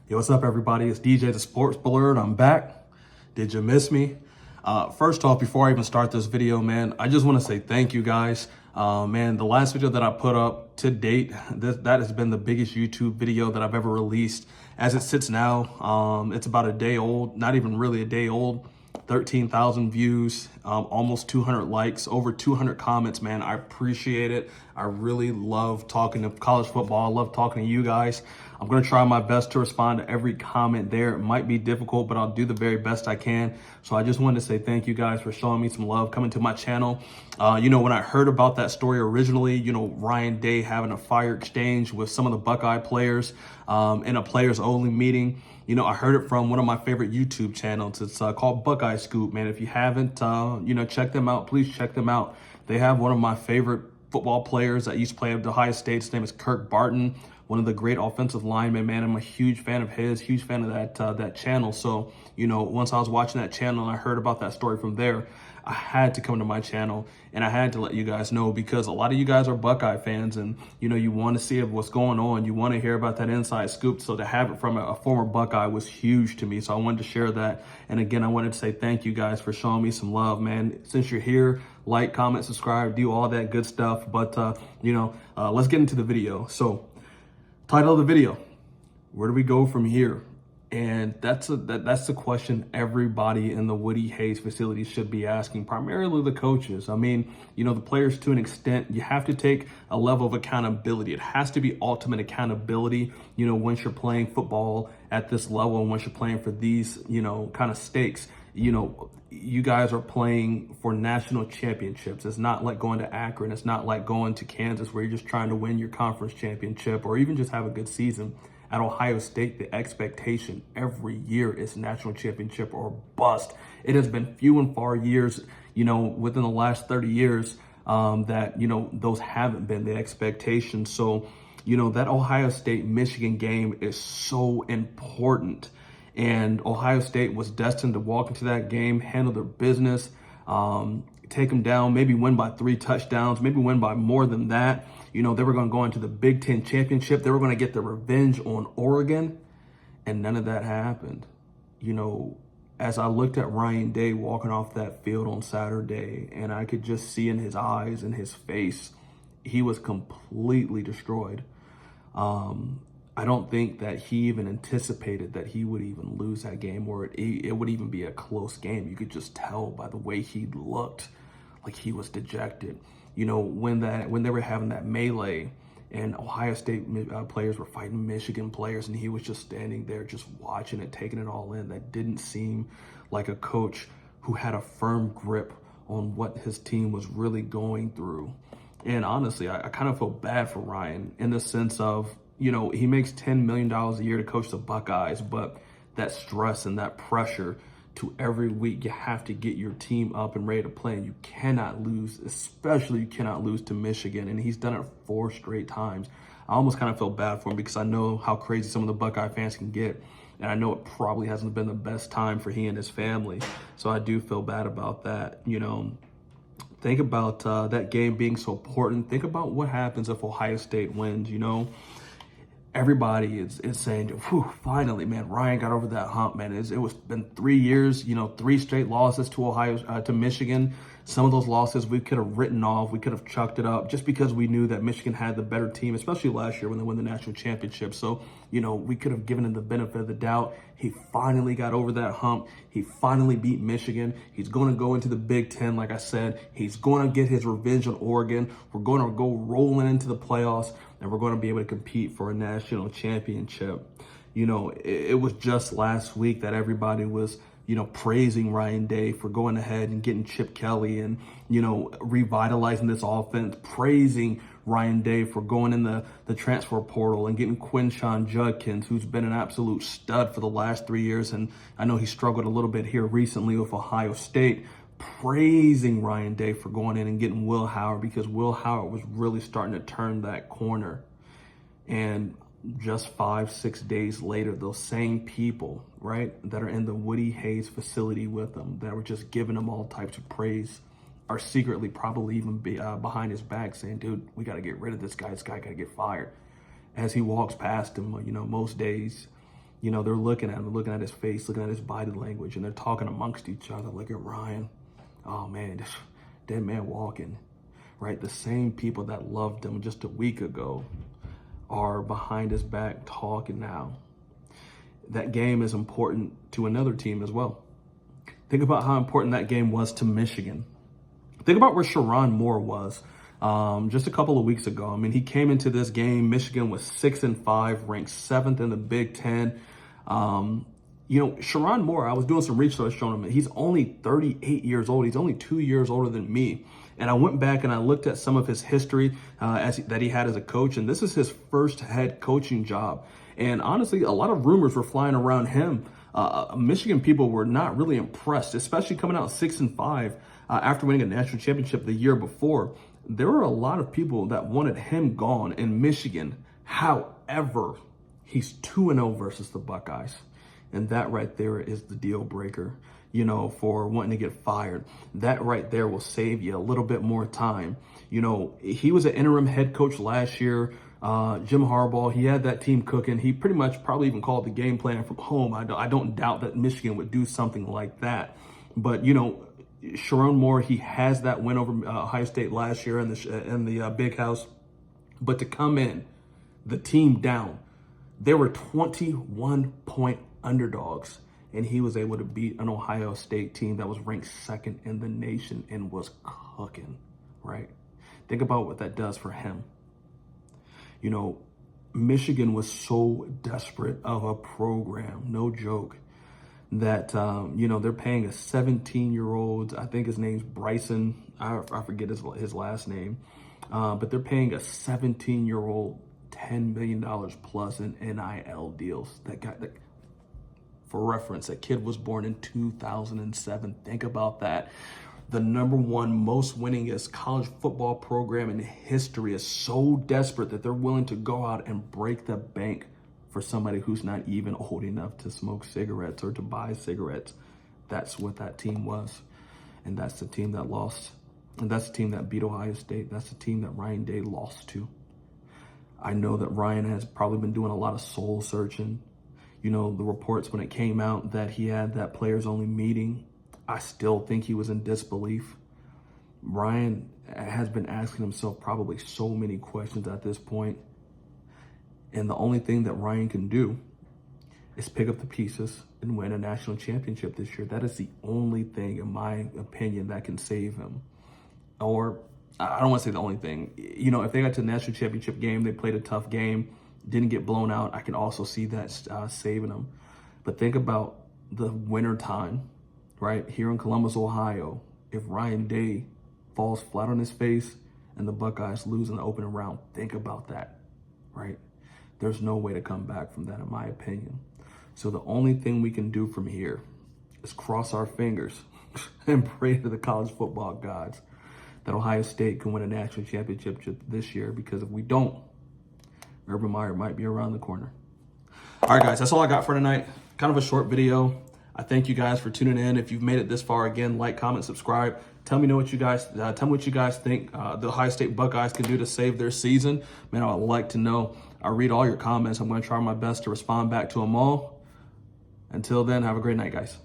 Yo, what's up, everybody? It's DJ the Sports Blurred. I'm back. Did you miss me? First off, before I even start this video, man, I just want to say thank you guys. Man, the last video that I put up to date, that has been the biggest YouTube video that I've ever released. As it sits now, it's about a day old, not even really a day old. 13,000 views, almost 200 likes, over 200 comments, man. I appreciate it. I really love talking to college football. I love talking to you guys. I'm going to try my best to respond to every comment there. It might be difficult, but I'll do the very best I can. So I just wanted to say thank you guys for showing me some love, coming to my channel. When I heard about that story originally, Ryan Day having a fire exchange with some of the Buckeye players in a players only meeting, I heard it from one of my favorite YouTube channels. It's called Buckeye Scoop, man. If you haven't, check them out. Please check them out. They have one of my favorite football players that used to play at Ohio State. His name is Kirk Barton, one of the great offensive linemen, man. I'm a huge fan of his, huge fan of that channel. So, once I was watching that channel and I heard about that story from there, I had to come to my channel and I had to let you guys know, because a lot of you guys are Buckeye fans and, you want to see what's going on. You want to hear about that inside scoop. So to have it from a former Buckeye was huge to me. So I wanted to share that. And again, I wanted to say thank you guys for showing me some love, man. Since you're here, like, comment, subscribe, do all that good stuff. But, let's get into the video. So title of the video, where do we go from here? And that's the question everybody in the Woody Hayes facility should be asking, primarily the coaches. I mean, the players, to an extent, you have to take a level of accountability. It has to be ultimate accountability, once you're playing football at this level and once you're playing for these, kind of stakes. You guys are playing for national championships. It's not like going to Akron. It's not like going to Kansas where you're just trying to win your conference championship or even just have a good season. At Ohio State, the expectation every year is national championship or bust. It has been few and far years, within the last 30 years that, those haven't been the expectation. So, that Ohio State-Michigan game is so important. And Ohio State was destined to walk into that game, handle their business, take them down, maybe win by 3 touchdowns, maybe win by more than that. They were going to go into the Big Ten championship. They were going to get their revenge on Oregon, and none of that happened. As I looked at Ryan Day walking off that field on Saturday, and I could just see in his eyes and his face, he was completely destroyed. I don't think that he even anticipated that he would even lose that game, or it would even be a close game. You could just tell by the way he looked, like he was dejected. When they were having that melee and Ohio State players were fighting Michigan players, and he was just standing there just watching it, taking it all in. That didn't seem like a coach who had a firm grip on what his team was really going through. And honestly, I kind of feel bad for Ryan in the sense of, he makes $10 million a year to coach the Buckeyes, but that stress and that pressure to every week, you have to get your team up and ready to play. And you cannot lose, especially you cannot lose to Michigan. And he's done it 4 straight times. I almost kind of feel bad for him because I know how crazy some of the Buckeye fans can get. And I know it probably hasn't been the best time for he and his family. So I do feel bad about that. Think about that game being so important. Think about what happens if Ohio State wins, Everybody is saying, whew, finally, man, Ryan got over that hump, man. It was been 3 years, 3 straight losses to Michigan. Some of those losses we could have written off. We could have chucked it up just because we knew that Michigan had the better team, especially last year when they won the national championship. So, we could have given him the benefit of the doubt. He finally got over that hump. He finally beat Michigan. He's going to go into the Big Ten, like I said. He's going to get his revenge on Oregon. We're going to go rolling into the playoffs, and we're going to be able to compete for a national championship. It was just last week that everybody was, praising Ryan Day for going ahead and getting Chip Kelly and, revitalizing this offense, praising Ryan Day for going in the transfer portal and getting Quinshon Judkins, who's been an absolute stud for the last 3 years. And I know he struggled a little bit here recently with Ohio State, praising Ryan Day for going in and getting Will Howard, because Will Howard was really starting to turn that corner. And just 5-6 days later, those same people, right, that are in the Woody Hayes facility with them, that were just giving him all types of praise, are secretly probably even behind his back saying, dude, we got to get rid of this guy. This guy got to get fired. As he walks past him, most days, You know, they're looking at him, looking at his face, looking at his body language, and they're talking amongst each other. Look at Ryan. Oh, man, dead man walking, right? The same people that loved him just a week ago are behind his back talking now. That game is important to another team as well. Think about how important that game was to Michigan. Think about where Sherrone Moore was just a couple of weeks ago. I mean, he came into this game. Michigan was 6-5, ranked 7th in the Big Ten. You know, Sherrone Moore, I was doing some research on him. He's only 38 years old. He's only 2 years older than me. And I went back and I looked at some of his history that he had as a coach. And this is his first head coaching job. And honestly, a lot of rumors were flying around him. Michigan people were not really impressed, especially coming out 6-5 after winning a national championship the year before. There were a lot of people that wanted him gone in Michigan. However, he's 2-0 versus the Buckeyes. And that right there is the deal breaker, you know, for wanting to get fired. That right there will save you a little bit more time. You know, he was an interim head coach last year. Jim Harbaugh, he had that team cooking. He pretty much probably even called the game plan from home. I don't doubt that Michigan would do something like that. But, you know, Sherrone Moore, he has that win over Ohio State last year in the Big House. But to come in, the team down, they were 21-point underdogs, and he was able to beat an Ohio State team that was ranked 2nd in the nation and was cooking, right? Think about what that does for him. You know, Michigan was so desperate of a program, no joke, that, you know, they're paying a 17-year-old, I think his name's Bryson, I forget his last name, but they're paying a 17-year-old $10 million plus in NIL deals. That guy, for reference, that kid was born in 2007. Think about that. The #1 most winningest college football program in history is so desperate that they're willing to go out and break the bank for somebody who's not even old enough to smoke cigarettes or to buy cigarettes. That's what that team was. And that's the team that lost. And that's the team that beat Ohio State. That's the team that Ryan Day lost to. I know that Ryan has probably been doing a lot of soul searching. You know, the reports when it came out that he had that players only meeting, I still think he was in disbelief. Ryan has been asking himself probably so many questions at this point. And the only thing that Ryan can do is pick up the pieces and win a national championship this year. That is the only thing, in my opinion, that can save him. Or, I don't want to say the only thing. You know, if they got to the national championship game, they played a tough game, didn't get blown out, I can also see that saving them. But think about the winter time, right? Here in Columbus, Ohio, if Ryan Day falls flat on his face and the Buckeyes lose in the opening round, think about that, right? There's no way to come back from that, in my opinion. So the only thing we can do from here is cross our fingers and pray to the college football gods that Ohio State can win a national championship this year, because if we don't, Urban Meyer might be around the corner. All right, guys, that's all I got for tonight. Kind of a short video. I thank you guys for tuning in. If you've made it this far, again, like, comment, subscribe. Tell me what you guys think the Ohio State Buckeyes can do to save their season. Man, I would like to know. I read all your comments. I'm going to try my best to respond back to them all. Until then, have a great night, guys.